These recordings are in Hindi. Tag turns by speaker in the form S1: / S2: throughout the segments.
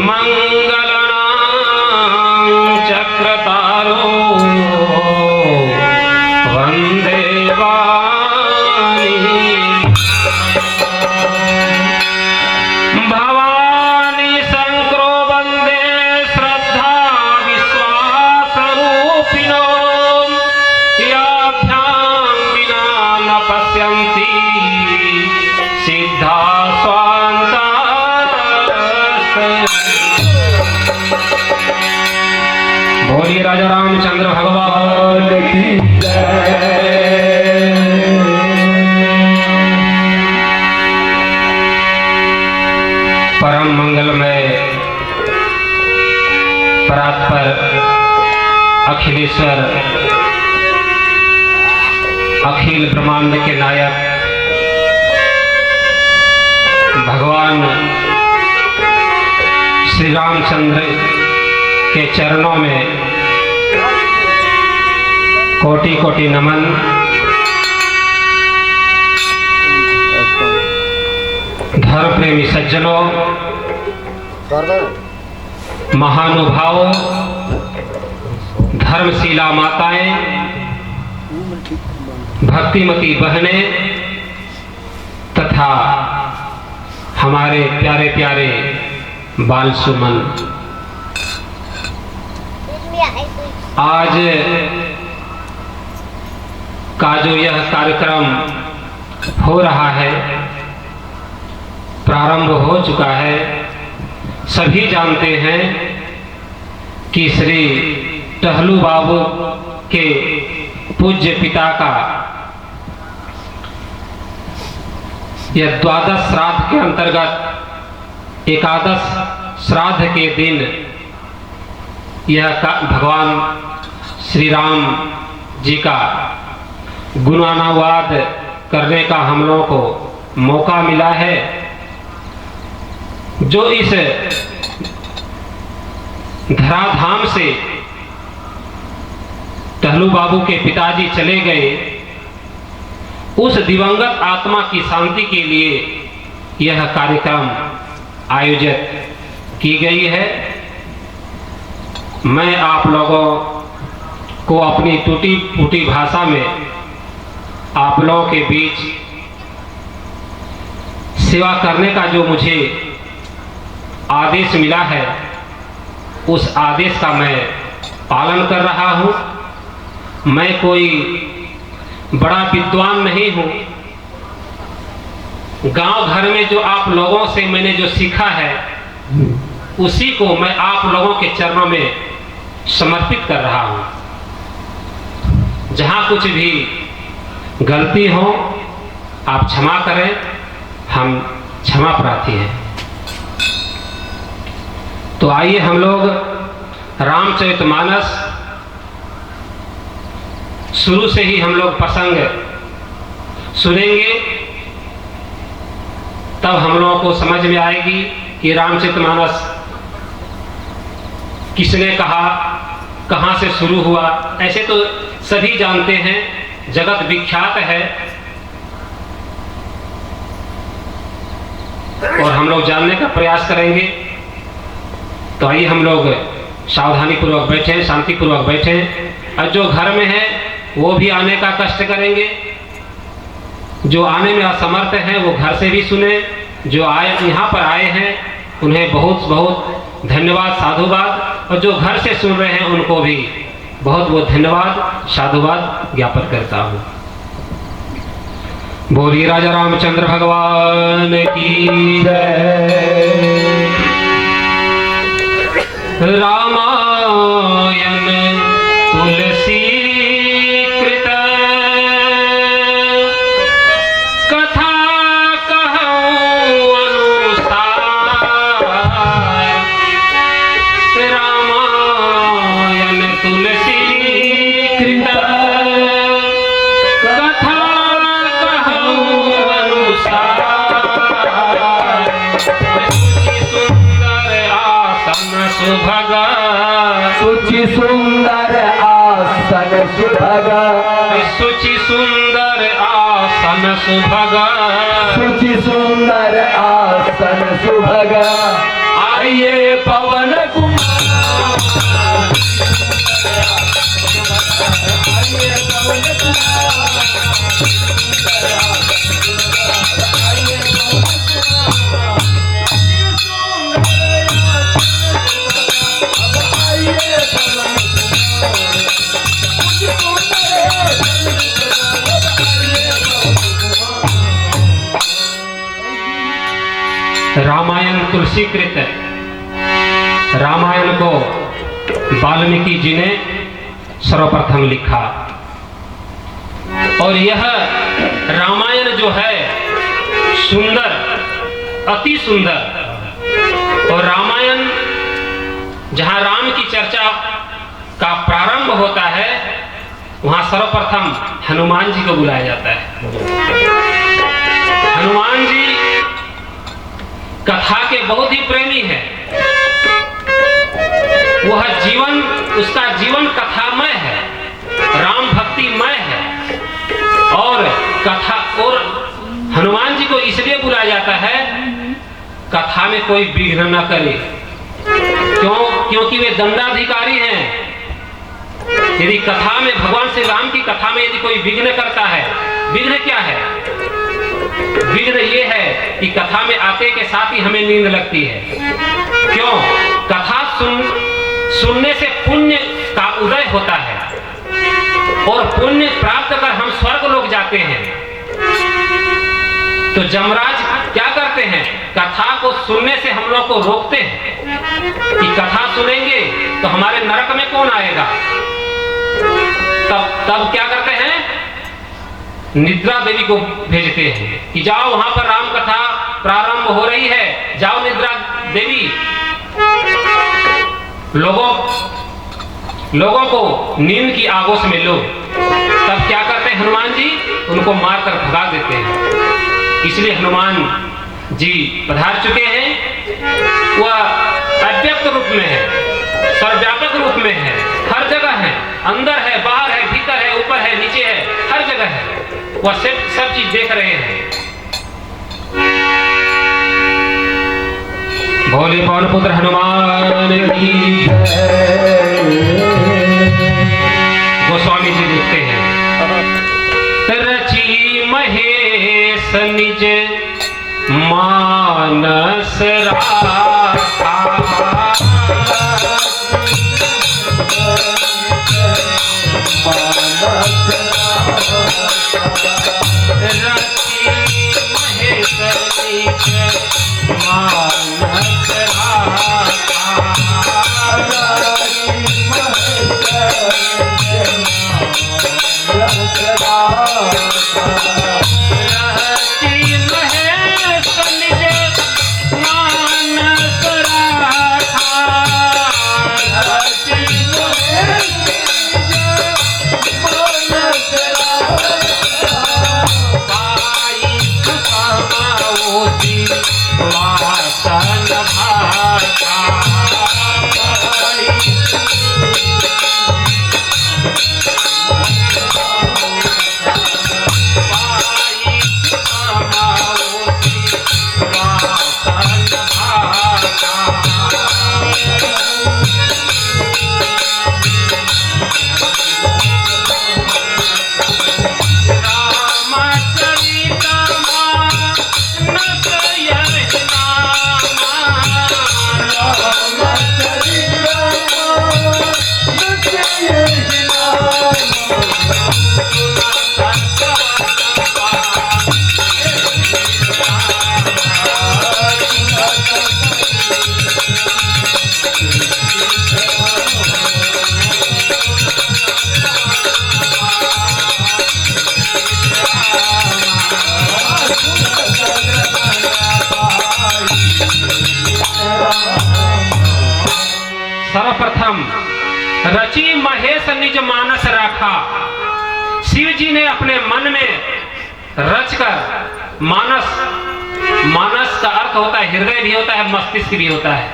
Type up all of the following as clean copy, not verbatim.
S1: मंगलनाम चक्रतारो वंदे वाणी भवानी शंकरो वंदे श्रद्धा विश्वास रूपिणो याभ्यां विना न पश्यन्ति सिद्धा स्वान्ता। बोलिए राजा रामचंद्र भगवान की जय। परम मंगलमय परात्पर अखिलेश्वर अखिल ब्रह्मांड के नायक भगवान श्री रामचंद्र के चरणों में कोटि कोटि नमन। धर्म प्रेमी सज्जनों, महानुभावों, धर्मशीला माताएं, भक्तिमती बहनें तथा हमारे प्यारे प्यारे बाल सुमन, आज का जो यह कार्यक्रम हो रहा है, प्रारंभ हो चुका है। सभी जानते हैं कि श्री टहलू बाबू के पूज्य पिता का यह द्वादश श्राद्ध के अंतर्गत एकादश श्राद्ध के दिन यह भगवान श्री राम जी का गुणानुवाद करने का हम लोगों को मौका मिला है। जो इस धराधाम से टहलू बाबू के पिताजी चले गए, उस दिवंगत आत्मा की शांति के लिए यह कार्यक्रम आयोजित की गई है। मैं आप लोगों को अपनी टूटी फूटी भाषा में आप लोगों के बीच सेवा करने का जो मुझे आदेश मिला है, उस आदेश का मैं पालन कर रहा हूँ। मैं कोई बड़ा विद्वान नहीं हूँ। गांव घर में जो आप लोगों से मैंने जो सीखा है, उसी को मैं आप लोगों के चरणों में समर्पित कर रहा हूँ। जहाँ कुछ भी गलती हो आप क्षमा करें, हम क्षमा प्रार्थी हैं। तो आइए हम लोग रामचरितमानस शुरू से ही हम लोग प्रसंग सुनेंगे, तब हम लोगों को समझ में आएगी कि रामचरितमानस किसने कहा, कहाँ से शुरू हुआ। ऐसे तो सभी जानते हैं, जगत विख्यात है और हम लोग जानने का प्रयास करेंगे। तो आइए हम लोग सावधानी पूर्वक बैठें, शांति पूर्वक बैठें। और जो घर में है वो भी आने का कष्ट करेंगे। जो आने में असमर्थ हैं वो घर से भी सुने। जो यहाँ पर आए हैं उन्हें बहुत बहुत धन्यवाद, साधुवाद। और जो घर से सुन रहे हैं उनको भी बहुत बहुत धन्यवाद, साधुवाद ज्ञापन करता हूँ। बोलिए राजा रामचंद्र भगवान की जय। रामायण तुलसी कृत कथा कहूँ अनुसार। रामायण तुलसी कृत कथा कहूँ अनुसार। सुभगा सुचि सुंदर आसन सुभगा, सुचि सुंदर आसन सुभगा, सुचि सुंदर आसन सुभगा।
S2: आइए पवन कुमार, आइए पवन कुमार, आइए
S1: रामायण तुलसीकृत रामायण को वाल्मीकि जी ने सर्वप्रथम लिखा और यह रामायण जो है सुंदर, अति सुंदर। और रामायण जहां राम की चर्चा का प्रारंभ होता है वहां सर्वप्रथम हनुमान जी को बुलाया जाता है। हनुमान जी कथा के बहुत ही प्रेमी है। वह जीवन, उसका जीवन कथामय है, राम भक्तिमय है। और कथा, और हनुमान जी को इसलिए बुलाया जाता है कथा में कोई विघ्न न करे। क्योंकि वे दंडाधिकारी हैं। यदि कथा में, भगवान श्री राम की कथा में यदि कोई विघ्न करता है, विघ्न क्या है? विघ्न ये है कि कथा में आते के साथ ही हमें नींद लगती है। क्यों? कथा सुनने से पुण्य का उदय होता है और पुण्य प्राप्त कर हम स्वर्ग लोग जाते हैं। तो जमराज क्या करते हैं? कथा को सुनने से हम लोग को रोकते हैं कि कथा सुनेंगे तो हमारे नरक में कौन आएगा। तब क्या करते हैं? निद्रा देवी को भेजते हैं कि जाओ, वहां पर राम कथा प्रारंभ हो रही है, जाओ निद्रा देवी, लोगों को नींद की आगोश में लो। तब क्या करते हैं हनुमान जी? उनको मारकर भगा देते हैं। इसलिए हनुमान जी पधार चुके हैं। वह अव्यक्त रूप में है, सर्वव्यापक रूप में है, हर जगह है, अंदर है, बाहर है, भीतर है, ऊपर है, नीचे है, हर जगह है। वह सब चीज देख रहे हैं। भोले पवन पुत्र हनुमान की जय। गोस्वामी जी लिखते हैं, रची महेश निज मानस राखा, सर्वप्रथम रची महेश निज मानस राखा। शिव जी ने अपने मन में रचकर, मानस का अर्थ होता है हृदय भी होता है, मस्तिष्क भी होता है।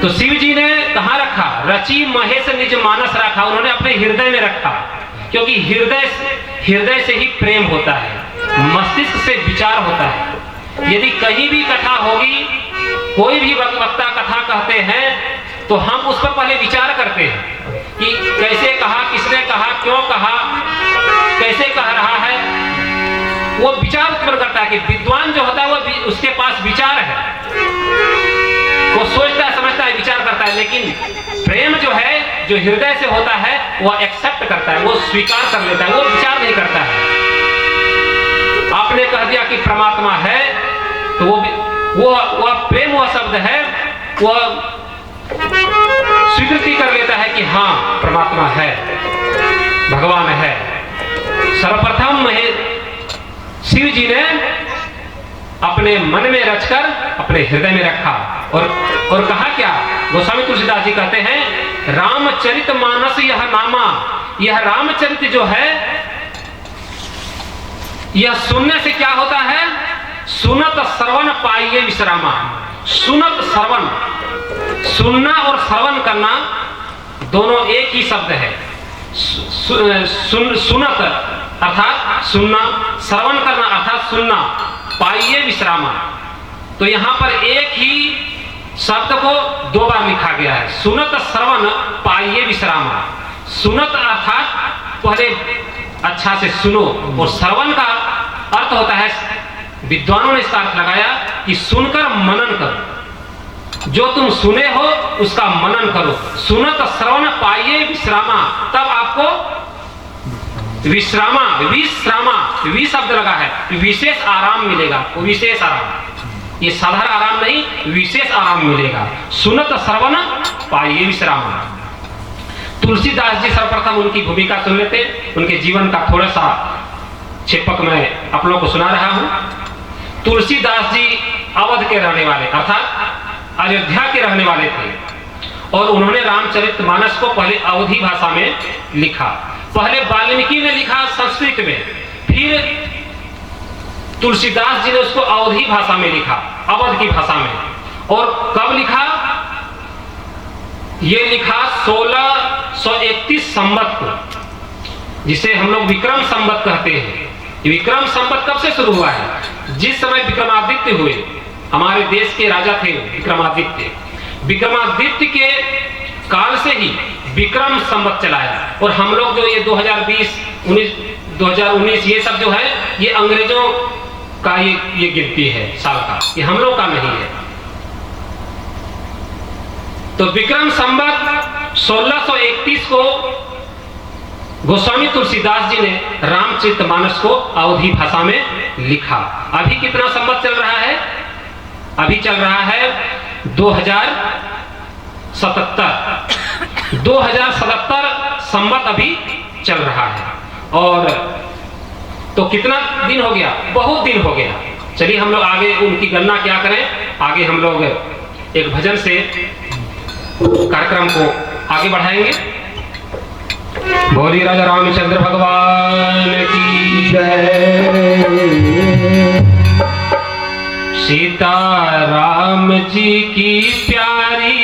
S1: तो शिव जी ने कहां रखा? रची महेश निज मानस राखा, उन्होंने अपने हृदय में रखा। क्योंकि हृदय से ही प्रेम होता है, मस्तिष्क से विचार होता है। यदि कहीं भी कथा होगी कोई भी वक्ता कथा कहते हैं तो हम उस पर पहले विचार करते हैं कि कैसे कहा, किसने कहा, क्यों कहा, कैसे कह रहा है। वो विचार उत्पन्न करता है कि विद्वान जो होता है वो उसके पास विचार है, वो सोचता है, समझता है, विचार करता है। लेकिन प्रेम जो है, जो हृदय से होता है, वह एक्सेप्ट करता है, वो स्वीकार कर लेता है, वो विचार नहीं करता है। आपने कह दिया कि परमात्मा है तो वो प्रेम, वह शब्द है, वह स्वीकृति कर लेता है कि हाँ परमात्मा है, भगवान है। सर्वप्रथम शिव जी ने अपने मन में रचकर अपने हृदय में रखा और कहा क्या, गोस्वामी तुलसीदास जी कहते हैं, रामचरित मानस यह नामा। यह रामचरित जो है, यह सुनने से क्या होता है, सुनत श्रवण पाइये विश्रामा। सुनत श्रवण, सुनना और श्रवण करना दोनों एक ही शब्द है। सुनत अर्थात सुनना, श्रवण करना अर्थात सुनना, पाइये विश्रामा। तो यहां पर एक ही शब्द को दो बार लिखा गया है, सुनत श्रवण पाइये विश्रामा। सुनत अर्थात पहले अच्छा से सुनो, और श्रवण का अर्थ होता है, विद्वानों ने इसका अर्थ लगाया कि सुनकर मनन करो, जो तुम सुने हो उसका मनन करो। सुनत श्रवण पाइये विश्रामा, तब आपको विश्रामा, विश्रामा, वि शब्द लगा है, विशेष आराम मिलेगा, वो विशेष आराम, ये साधारण आराम नहीं, विशेष आराम मिलेगा। सुनत श्रवण पाइये विश्रामा। तुलसीदास जी सर्वप्रथम उनकी भूमिका सुन लेते, उनके जीवन का थोड़ा सा छिपक मैं आप लोगों को सुना रहा हूं। तुलसीदास जी अवध के रहने वाले अर्थात अयोध्या के रहने वाले थे, और उन्होंने रामचरितमानस को पहले अवधी भाषा में लिखा। पहले वाल्मीकि ने लिखा संस्कृत में, फिर तुलसीदास जी ने उसको अवधी भाषा में लिखा, अवध की भाषा में। और कब लिखा, ये लिखा 1631 संवत को, जिसे हम लोग विक्रम संवत कहते हैं। विक्रम संवत कब से शुरू हुआ है, जिस समय विक्रमादित्य हुए, हमारे देश के राजा थे विक्रमादित्य। विक्रमादित्य के काल से ही विक्रम संवत चलाया, और हम लोग जो ये 2019 ये सब जो है, ये अंग्रेजों का ये गिनती है साल का, ये हम लोग का नहीं है। तो विक्रम संवत 1631 को गोस्वामी तुलसीदास जी ने रामचरितमानस को अवधी भाषा में लिखा। अभी कितना संवत चल रहा है, अभी चल रहा है 2077 संवत अभी चल रहा है। और तो कितना दिन हो गया, बहुत दिन हो गया। चलिए हम लोग आगे उनकी गणना क्या करें, आगे हम लोग एक भजन से कार्यक्रम को आगे बढ़ाएंगे। बोली राजा रामचंद्र भगवान की जय। सीता राम जी की प्यारी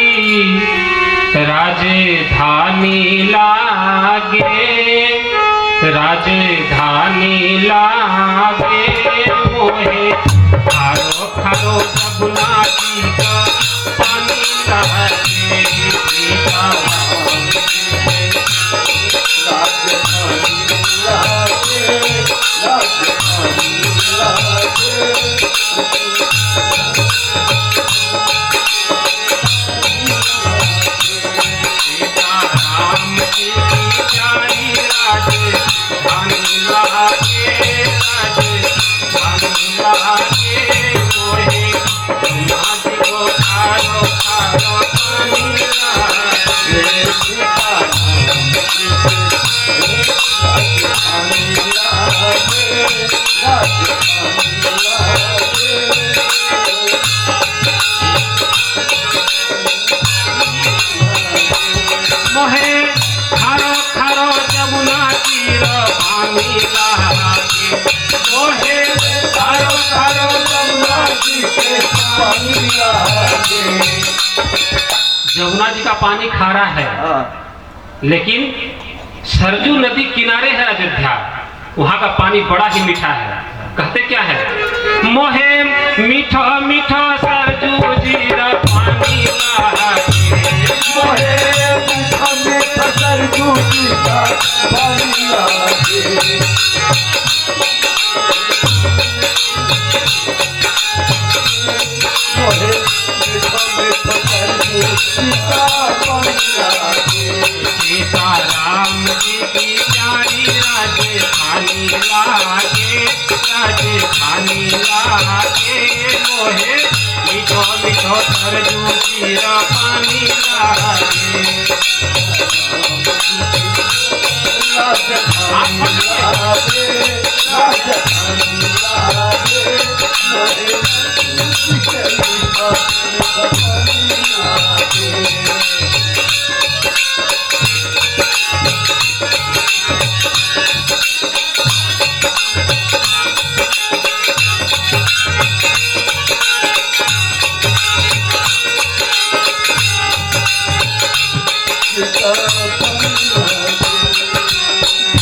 S1: राजधानी लागे, राजधानी लागे मोहे खारो खारो सपना की का पानी लागे। सीता जमुना जी का पानी खारा है, लेकिन सरजू नदी किनारे है अयोध्या, वहां का पानी बड़ा ही मीठा है। कहते क्या है, मोहे मीठा मीठा सरजू जीरा सीता राम जी की प्यारी राजधानी लागे, राजधानी लागे मोहे मीठो मीठो सरजू जीरा पानी लागे।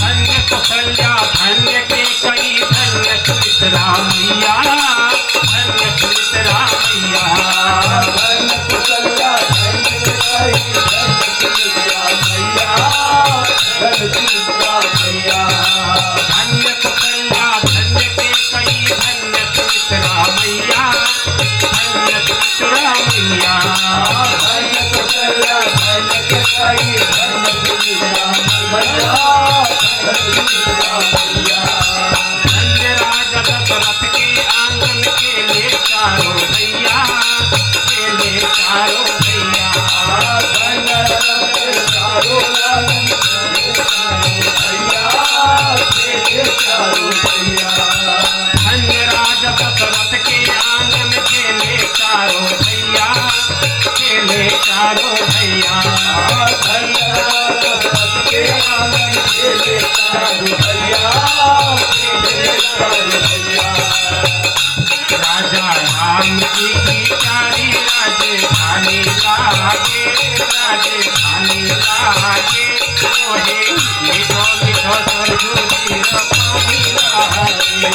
S1: धन्य कौशल्या धन्य के कई धन्य सुमित्रा मैया, धन्य सुमित्रा मैया। धन्य कौशल्या धन्य के कई धन्य सुमित्रा मैया, धन्य सुमित्रा मैया। धन्य राजा दशरथ के आंगन के ले चारों भैया, के ले चारों भैया। धन्य राजा दशरथ के आंगन के ले चारों भैया, के ले चारों भैया। राजा राम जी की प्यारी राजधानी लागे, राजधानी लागे मोहे मीठो मीठो सरजू जीरा पानी लागे।